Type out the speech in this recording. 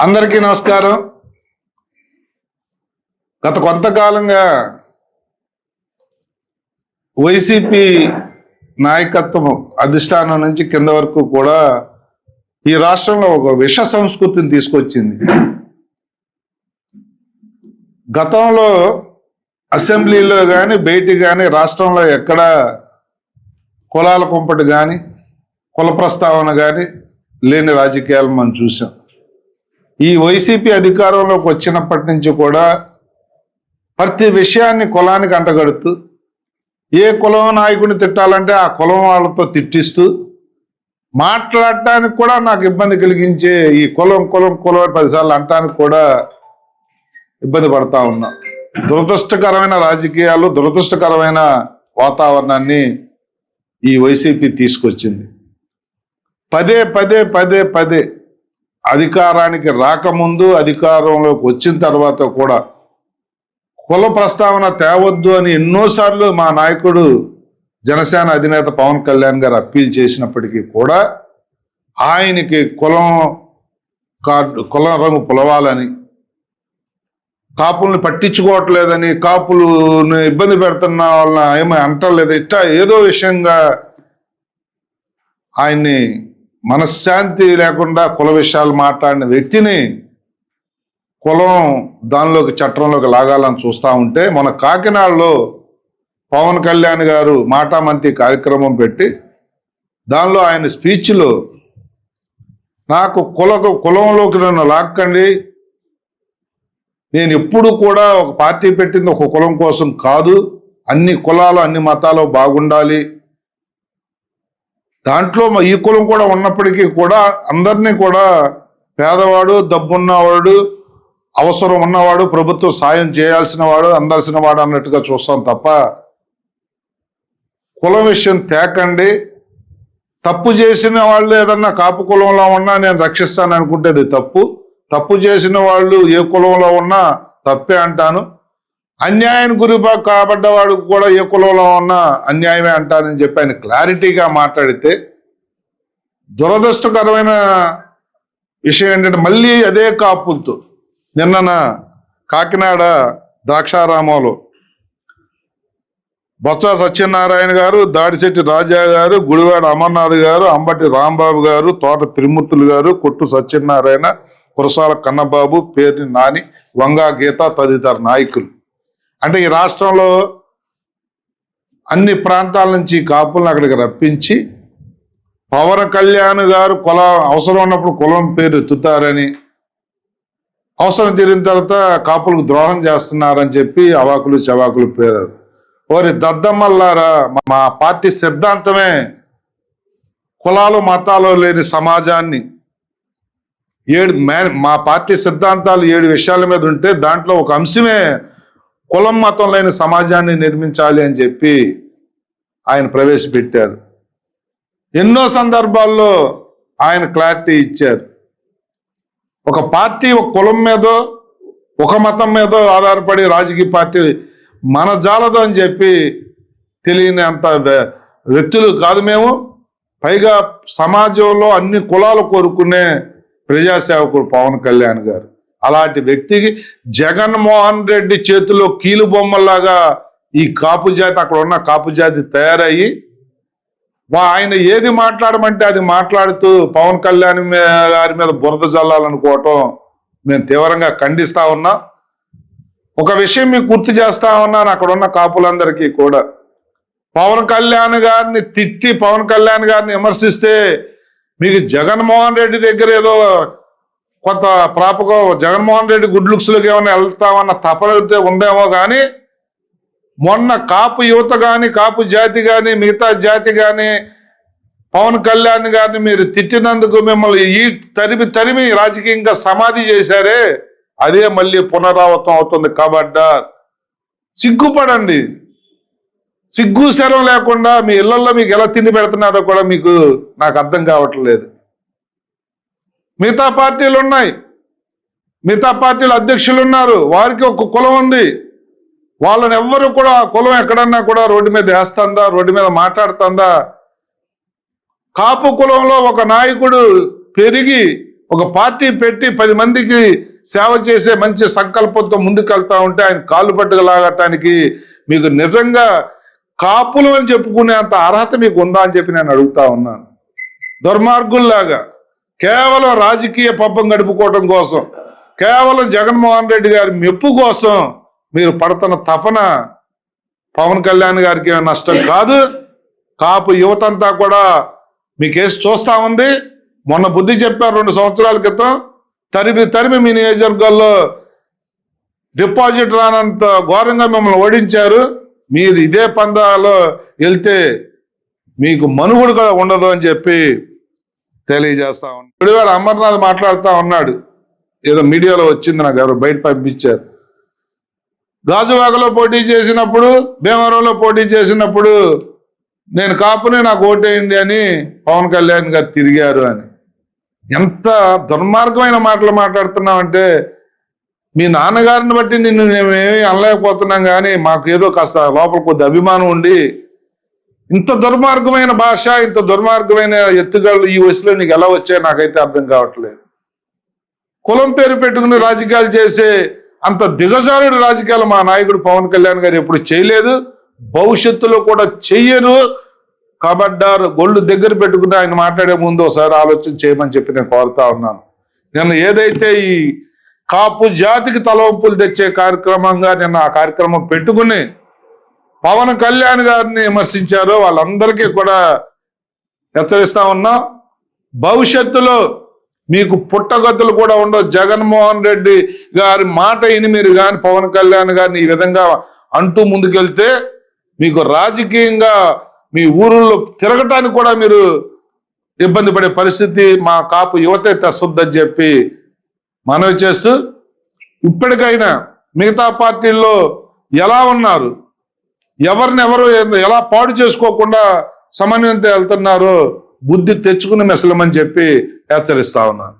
అందరికీ నమస్కారం. గత కొంతకాలంగా వైసీపీ నాయకత్వం అధిష్టానం నుంచి కింద వరకు కూడా ఈ రాష్ట్రంలో ఒక విష సంస్కృతిని తీసుకొచ్చింది. గతంలో అసెంబ్లీలో కానీ బయట కానీ రాష్ట్రంలో ఎక్కడ కులాల కుంపటి కానీ కుల ప్రస్తావన కానీ లేని రాజకీయాలు మనం చూసాం. ఈ వైసీపీ అధికారంలోకి వచ్చినప్పటి నుంచి కూడా ప్రతి విషయాన్ని కులానికి అంటగడుతూ ఏ కులం నాయకుడిని తిట్టాలంటే ఆ కులం వాళ్ళతో తిట్టిస్తూ మాట్లాడటానికి కూడా నాకు ఇబ్బంది కలిగించే ఈ కులం కులం కులం 10 సార్లు అంటానికి కూడా ఇబ్బంది పడతా ఉన్నా. దురదృష్టకరమైన రాజకీయాలు, దురదృష్టకరమైన వాతావరణాన్ని ఈ వైసీపీ తీసుకొచ్చింది. పదే పదే పదే పదే అధికారానికి రాకముందు, అధికారంలోకి వచ్చిన తర్వాత కూడా కుల ప్రస్తావన తేవద్దు అని ఎన్నోసార్లు మా నాయకుడు జనసేన అధినేత పవన్ కళ్యాణ్ గారు అప్పీల్ చేసినప్పటికీ కూడా ఆయనకి కులం రంగు పులవాలని, కాపుల్ని పట్టించుకోవట్లేదని, కాపులను ఇబ్బంది పెడుతున్న వాళ్ళని ఏమీ అంటలేదు, ఇట్టా ఏదో విషయంగా ఆయన్ని మనశ్శాంతి లేకుండా కుల విషయాలు మాట్లాడిన వ్యక్తిని కులం దానిలోకి చట్టంలోకి లాగాలని చూస్తూ ఉంటే మన కాకినాడలో పవన్ కళ్యాణ్ గారు మాటామంతి కార్యక్రమం పెట్టి దానిలో ఆయన స్పీచ్లో నాకు కులంలోకి నన్ను లాక్కండి, నేను ఎప్పుడు కూడా ఒక పార్టీ పెట్టింది ఒక కులం కోసం కాదు, అన్ని కులాలు అన్ని మతాలు బాగుండాలి, దాంట్లో ఈ కులం కూడా ఉన్నప్పటికీ కూడా అందరినీ కూడా పేదవాడు, డబ్బున్నవాడు, అవసరం ఉన్నవాడు, ప్రభుత్వం సాయం చేయాల్సిన వాడు, అందాల్సిన వాడు అన్నట్టుగా చూస్తాం తప్ప కులం విషయం తేకండి. తప్పు చేసిన వాళ్ళు ఏదన్నా కాపు కులంలో ఉన్నా నేను రక్షిస్తాను అనుకుంటే అది తప్పు. తప్పు చేసిన వాళ్ళు ఏ కులంలో ఉన్నా తప్పే అంటాను. అన్యాయానికి గురి కాబడ్డవాడు కూడా ఏ కులంలో ఉన్నా అన్యాయమే అంటానని చెప్పి ఆయన క్లారిటీగా మాట్లాడితే, దురదృష్టకరమైన విషయం ఏంటంటే మళ్ళీ అదే కాపులతో నిన్న కాకినాడ ద్రాక్షారామంలో బొత్స సత్యనారాయణ గారు, దాడిశెట్టి రాజా గారు, గుడివాడ అమర్నాథ్ గారు, అంబటి రాంబాబు గారు, తోట త్రిమూర్తులు గారు, కొట్టు సత్యనారాయణ, కురసాల కన్నబాబు, పేర్ని నాని, వంగా గీత తదితర నాయకులు, అంటే ఈ రాష్ట్రంలో అన్ని ప్రాంతాల నుంచి కాపులను అక్కడికి రప్పించి పవన్ కళ్యాణ్ గారు అవసరం ఉన్నప్పుడు కులం పేరు ఎత్తుతారని, అవసరం తీరిన తర్వాత కాపులకు ద్రోహం చేస్తున్నారని చెప్పి అవాకులు చవాకులు పేరారు. ఓరి దద్దమ్మల్లారా, మా పార్టీ సిద్ధాంతమే కులాలు మతాలు లేని సమాజాన్ని మా పార్టీ సిద్ధాంతాలు 7 విషయాల మీద ఉంటే దాంట్లో ఒక అంశమే కులం మతం లేని సమాజాన్ని నిర్మించాలి అని చెప్పి ఆయన ప్రవేశపెట్టారు. ఎన్నో సందర్భాల్లో ఆయన క్లారిటీ ఇచ్చారు. ఒక పార్టీ ఒక కులం మీదో ఒక మతం మీదో ఆధారపడి రాజకీయ పార్టీ మన జాలదు అని చెప్పి తెలియని అంత వ్యక్తులు కాదు మేము. పైగా సమాజంలో అన్ని కులాలు కోరుకునే ప్రజాసేవకుడు పవన్ కళ్యాణ్ గారు. అలాంటి వ్యక్తికి జగన్మోహన్ రెడ్డి చేతిలో కీలు బొమ్మలాగా ఈ కాపు జాతి, అక్కడ ఉన్న కాపు జాతి తయారయ్యి ఆయన ఏది మాట్లాడమంటే అది మాట్లాడుతూ పవన్ కళ్యాణ్ గారి మీద బురద జల్లాలనుకోవటం మేము తీవ్రంగా ఖండిస్తా ఉన్నాం. ఒక విషయం మీకు గుర్తు చేస్తా ఉన్నాను, అక్కడ ఉన్న కాపులందరికీ కూడా పవన్ కళ్యాణ్ గారిని తిట్టి పవన్ కళ్యాణ్ గారిని విమర్శిస్తే మీకు జగన్మోహన్ రెడ్డి దగ్గర ఏదో కొంత ప్రాపగా జగన్మోహన్ రెడ్డి గుడ్ లుక్స్లోకి ఏమైనా వెళ్తామన్న తపనైతే ఉందేమో కానీ మొన్న కాపు యువత కానీ కాపు జాతి కానీ మిగతా జాతి కానీ పవన్ కళ్యాణ్ గారిని మీరు తిట్టినందుకు మిమ్మల్ని ఈ తరిమి రాజకీయంగా సమాధి చేశారే, అదే మళ్ళీ పునరావృతం అవుతుంది. కాబట్టి సిగ్గుపడండి. సిగ్గు శరం లేకుండా మీ ఇళ్లలో మీకు ఎలా తిండి పెడుతున్నారో కూడా మీకు నాకు అర్థం కావట్లేదు. మిగతా పార్టీలు ఉన్నాయి, మిగతా పార్టీల అధ్యక్షులు ఉన్నారు, వారికి ఒక కులం ఉంది. వాళ్ళని ఎవ్వరు కూడా ఆ కులం ఎక్కడన్నా కూడా రోడ్డు మీద వేస్తుందా, రోడ్డు మీద మాట్లాడుతుందా? కాపు కులంలో ఒక నాయకుడు పెరిగి ఒక పార్టీ పెట్టి 10 మందికి సేవ చేసే మంచి సంకల్పంతో ముందుకెళ్తా ఉంటే ఆయన కాళ్ళు పట్టుకు లాగటానికి మీకు నిజంగా కాపులు అని చెప్పుకునే అంత అర్హత మీకు ఉందా అని చెప్పి నేను అడుగుతా ఉన్నాను. దుర్మార్గుల్లాగా కేవలం రాజకీయ పబ్బం గడుపుకోవటం కోసం, కేవలం జగన్మోహన్ రెడ్డి గారి మెప్పు కోసం మీరు పడుతున్న తపన పవన్ కళ్యాణ్ గారికి ఏమైనా నష్టం కాదు. కాపు యువతంతా కూడా మీ కేసు చూస్తా ఉంది. మొన్న బుద్ధి చెప్పారు 2 సంవత్సరాల క్రితం, తరిమి మీ నియోజకవర్గాల్లో డిపాజిట్ రానంత ఘోరంగా మిమ్మల్ని ఓడించారు. మీరు ఇదే పందాలో వెళ్తే మీకు మనుగడ కూడా ఉండదు అని చెప్పి తెలియజేస్తా ఉన్నాడు. గుడివాడ అమర్నాథ్ మాట్లాడుతూ ఉన్నాడు, ఏదో మీడియాలో వచ్చింది, నాకు ఎవరు బయట పంపించారు. గాజువాకలో పోటీ చేసినప్పుడు, భీమవరంలో పోటీ చేసినప్పుడు నేను కాపునే నాకు ఓటేయండి అని పవన్ కళ్యాణ్ గారు తిరిగారు అని. ఎంత దుర్మార్గమైన మాటలు మాట్లాడుతున్నామంటే, మీ నాన్నగారిని బట్టి నిన్ను మేమేమీ అనలేకపోతున్నాం, కానీ మాకు ఏదో కాస్త లోపల కొద్ది అభిమానం ఉండి ఇంత దుర్మార్గమైన భాష, ఇంత దుర్మార్గమైన ఎత్తుగడలు ఈ వయసులో నీకు ఎలా వచ్చాయో నాకైతే అర్థం కావట్లేదు. కులం పేరు పెట్టుకుని రాజకీయాలు చేసే అంత దిగజారుడు రాజకీయాలు మా నాయకుడు పవన్ కళ్యాణ్ గారు ఎప్పుడు చేయలేదు, భవిష్యత్తులో కూడా చెయ్యరు. కబడ్డారు, గొళ్ళు దగ్గర పెట్టుకుని ఆయన మాట్లాడే ముందు ఒకసారి ఆలోచన చేయమని చెప్పి నేను కోరుతా ఉన్నాను. నిన్న ఏదైతే ఈ కాపు జాతికి తలవంపులు తెచ్చే కార్యక్రమంగా నిన్న ఆ కార్యక్రమం పెట్టుకుని పవన్ కళ్యాణ్ గారిని విమర్శించారో వాళ్ళందరికీ కూడా హెచ్చరిస్తా ఉన్నాం. భవిష్యత్తులో మీకు పుట్టగతులు కూడా ఉండవు. జగన్మోహన్ రెడ్డి గారి మాట విని మీరు కానీ పవన్ కళ్యాణ్ గారిని ఈ విధంగా అంటూ ముందుకెళ్తే మీకు రాజకీయంగా మీ ఊరుల్లో తిరగటానికి కూడా మీరు ఇబ్బంది పడే పరిస్థితి మా కాపు యువతే తెస్తుందని చెప్పి మనవి చేస్తూ, ఇప్పటికైనా మిగతా పార్టీల్లో ఎలా ఉన్నారు, ఎవరినెవరు ఎలా పాడు చేసుకోకుండా సమన్వయంతో వెళ్తున్నారో బుద్ధి తెచ్చుకుని మెసలమని చెప్పి హెచ్చరిస్తా ఉన్నాను.